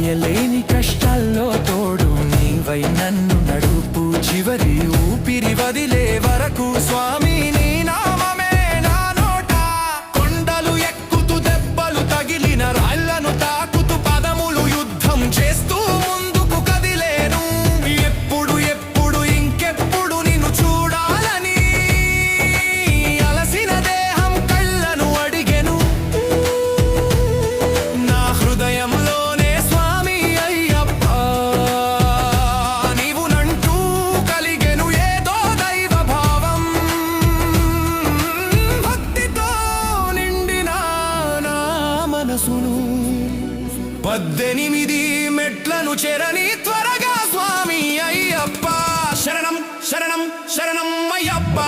మోయలేని కష్టాల్లో తోడు నీవై నన్ను నడుపు చివరి ఊపిరి వదిలే వరకు స్వామి నీ నామమే నా నోట కొండలు ఎక్కుతూ దెబ్బలు తగిలిన రాళ్లను తాకుతూ పదములు యుద్ధం చేస్తూ ముందుకు కదిలేను ఎప్పుడు ఎప్పుడు ఇంకెప్పుడు నిన్ను చూడాలని అలసిన దేహం కళ్ళను అడిగెను నా హృదయంలోనే స్వామి అయ్యప్ప నీవు నంటూ కలిగెను ఏదో దైవ భావం భక్తితో నిండిన నా మనసును 18 మెట్లను చెరని త్వరగా స్వామి అయ్యప్ప శరణం శరణం శరణం అయ్యప్ప